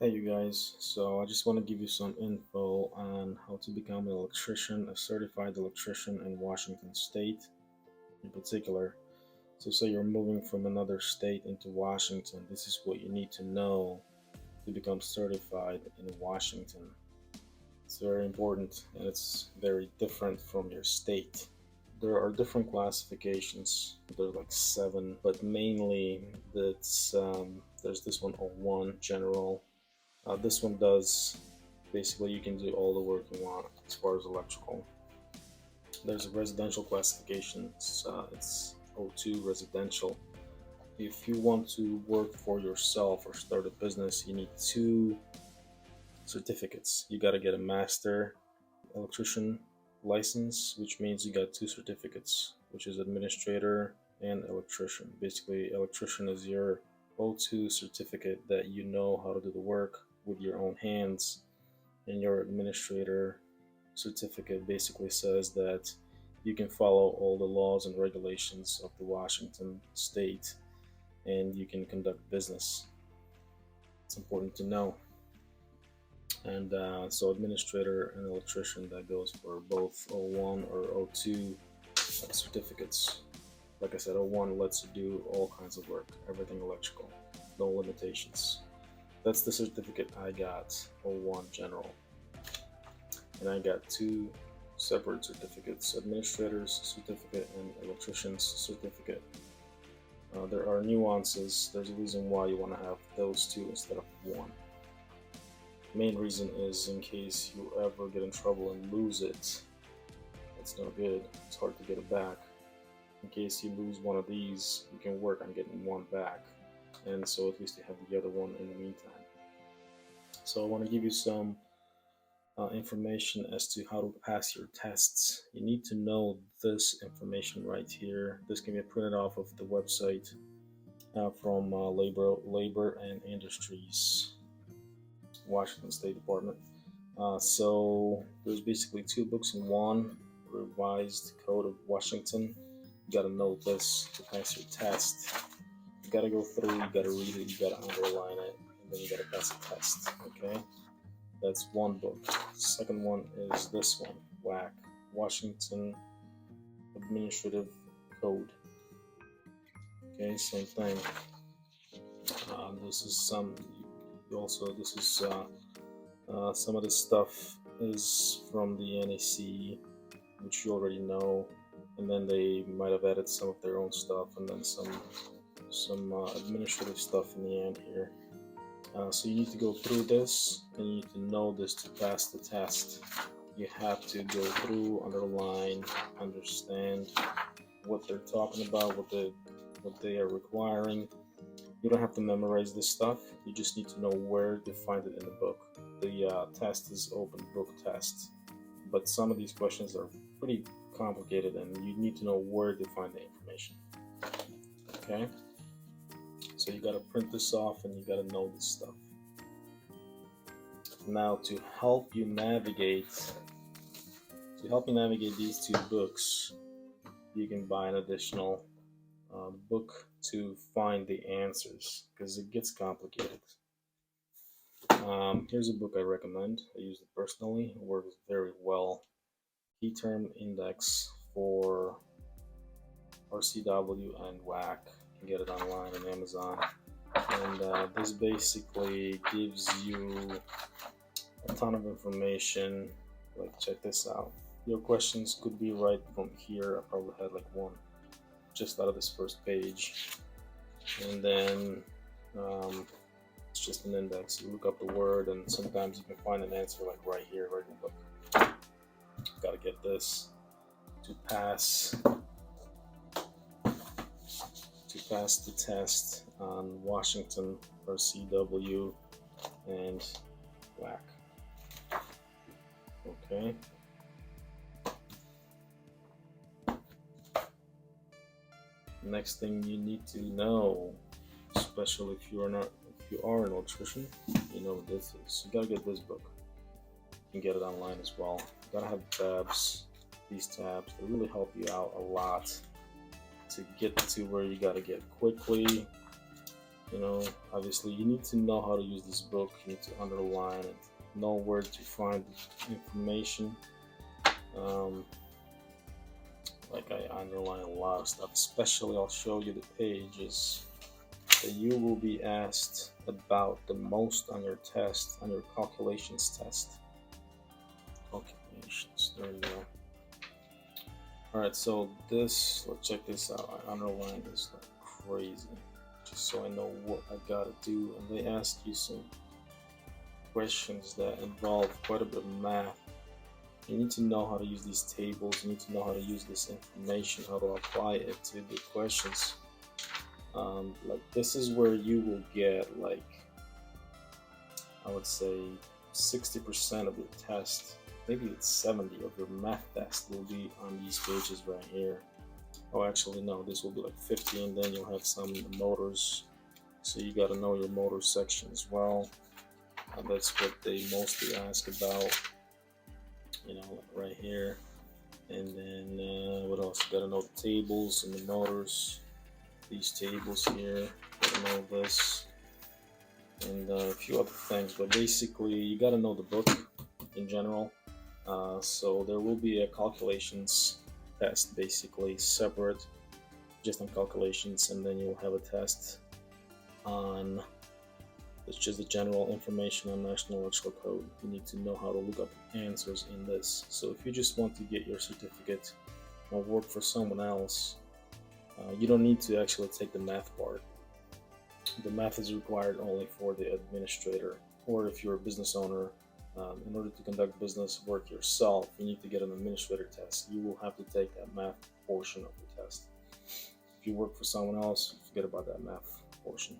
Hey you guys, so I just want to give you some info on how to become an electrician, a certified electrician in Washington State in particular. So say you're moving from another state into Washington, this is what you need to know to become certified in Washington. It's very important and it's very different from your state. There are different classifications. There are like seven, but mainly there's this one oh 01 general. This one does basically you can do all the work you want as far as electrical. There's a residential classification. It's O2 residential. If you want to work for yourself or start a business, you need two certificates. You got to get a master electrician license, which means you got two certificates, which is administrator and electrician. Basically, electrician is your O2 certificate that you know how to do the work with your own hands, and your administrator certificate basically says that you can follow all the laws and regulations of the Washington state and you can conduct business. It's important to know. And so, administrator and electrician that goes for both O1 or O2 certificates. Like I said, O1 lets you do all kinds of work, everything electrical, no limitations. That's the certificate I got, O1 General. And I got two separate certificates, administrator's certificate and electrician's certificate. There are nuances. There's a reason why you want to have those two instead of one. Main reason is in case you ever get in trouble and lose it. It's no good. It's hard to get it back. In case you lose one of these, you can work on getting one back. And so at least you have the other one in the meantime. So I want to give you some information as to how to pass your tests. You need to know this information right here. This can be printed off of the website from Labor and Industries, Washington State Department. So there's basically two books in one: Revised Code of Washington. You got to know this to pass your test. You got to go through. You got to read it. You got to underline it, and then you got to pass a test. Okay. That's one book. The second one is this one, WAC, Washington Administrative Code. Okay, same thing. This is some. Also, this is some of this stuff is from the NAC, which you already know, and then they might have added some of their own stuff, and then some administrative stuff in the end here. So you need to go through this, and you need to know this to pass the test. You have to go through, underline, understand what they're talking about, what they are requiring. You don't have to memorize this stuff. You just need to know where to find it in the book. The test is open book test, but some of these questions are pretty complicated, and you need to know where to find the information. Okay. So you got to print this off and you got to know this stuff. Now to help you navigate these two books, you can buy an additional book to find the answers because it gets complicated. Here's a book I recommend. I use it personally. It works very well. Key Term Index for RCW and WAC. You can get it online on Amazon. And this basically gives you a ton of information. Like, check this out. Your questions could be right from here. I probably had like one just out of this first page. And then it's just an index. You look up the word, and sometimes you can find an answer like right here, right in the book. Gotta get this to pass the test on Washington or CW and WAC. Okay. Next thing you need to know, especially if you are an electrician, you know what this is. You gotta get this book. You can get it online as well. You gotta have tabs. These tabs, they really help you out a lot to get to where you gotta get quickly. You know, obviously, you need to know how to use this book. You need to underline it, know where to find information. Um, like I underline a lot of stuff, especially I'll show you the pages that you will be asked about the most on your test, on your calculations test. Calculations, there you go. All right, so this, let's check this out. I underlined this like crazy, just so I know what I gotta do. And they ask you some questions that involve quite a bit of math. You need to know how to use these tables. You need to know how to use this information, how to apply it to the questions. Like this is where you will get like, I would say 60% of your test, maybe it's 70 of your math test will be on these pages right here. Oh, actually no, this will be like 50, and then you'll have some motors. So you got to know your motor section as well. That's what they mostly ask about, you know, like right here. And then what else? You got to know the tables and the motors. These tables here, gotta know this, and a few other things. But basically, you gotta know the book in general. So there will be a calculations test, basically separate, just on calculations, and then you'll have a test on it's just the general information on National Electrical Code. You need to know how to look up answers in this. So if you just want to get your certificate or work for someone else, you don't need to actually take the math part. The math is required only for the administrator, or if you're a business owner. In order to conduct business work yourself, you need to get an administrator test. You will have to take that math portion of the test. If you work for someone else, forget about that math portion.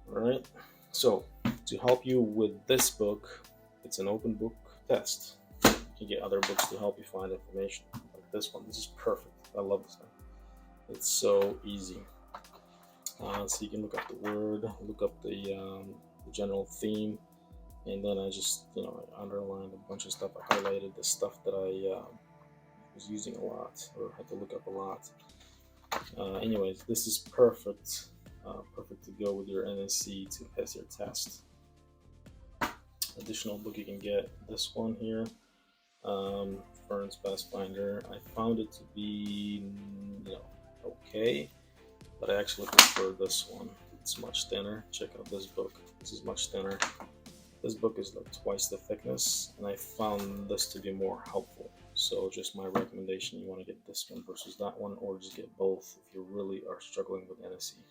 All right. So to help you with this book, it's an open book test. You can get other books to help you find information. Like this one, this is perfect. I love this one. It's so easy. So you can look up the word, look up the general theme, and then I just, you know, I underlined a bunch of stuff. I highlighted the stuff that I was using a lot or had to look up a lot. Anyways, this is perfect, perfect to go with your NSC to pass your test. Additional book you can get, this one here, Fern's Pathfinder. I found it to be, you know, okay, but I actually prefer this one. It's much thinner. Check out this book. This is much thinner. This book is like twice the thickness, and I found this to be more helpful. So just my recommendation, you want to get this one versus that one, or just get both if you really are struggling with NSE.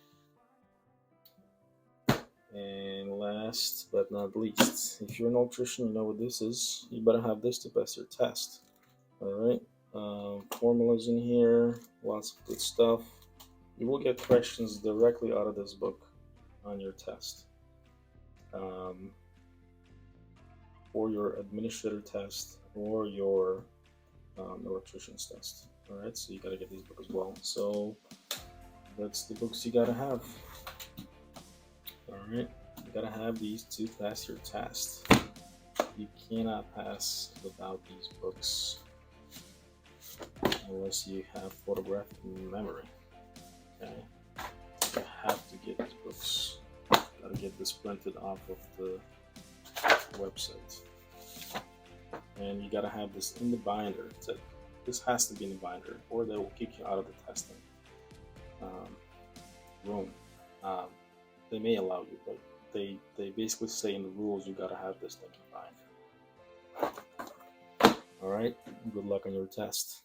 And last but not least, if you're an electrician, you know what this is. You better have this to pass your test. All right, formulas in here, lots of good stuff. You will get questions directly out of this book on your test. For your administrator test or your electrician's test. All right, so you got to get these books as well. So that's the books you got to have. All right, you got to have these to pass your test. You cannot pass without these books unless you have photographic memory. Okay, you have to get these books. You got to get this printed off of the website, and you got to have this in the binder. This has to be in the binder, or they will kick you out of the testing room. They may allow you, but they basically say in the rules you got to have this thing in binder. All right, good luck on your test.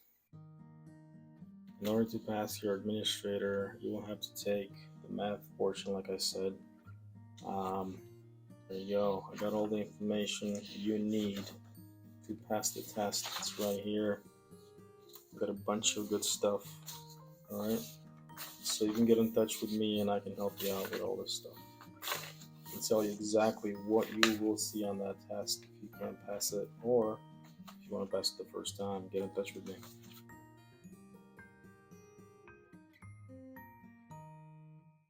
In order to pass your administrator, you will have to take the math portion, like I said. There you go. I got all the information you need to pass the test. It's right here. Got a bunch of good stuff. All right. So you can get in touch with me and I can help you out with all this stuff. I can tell you exactly what you will see on that test if you can't pass it, or if you want to pass it the first time, get in touch with me.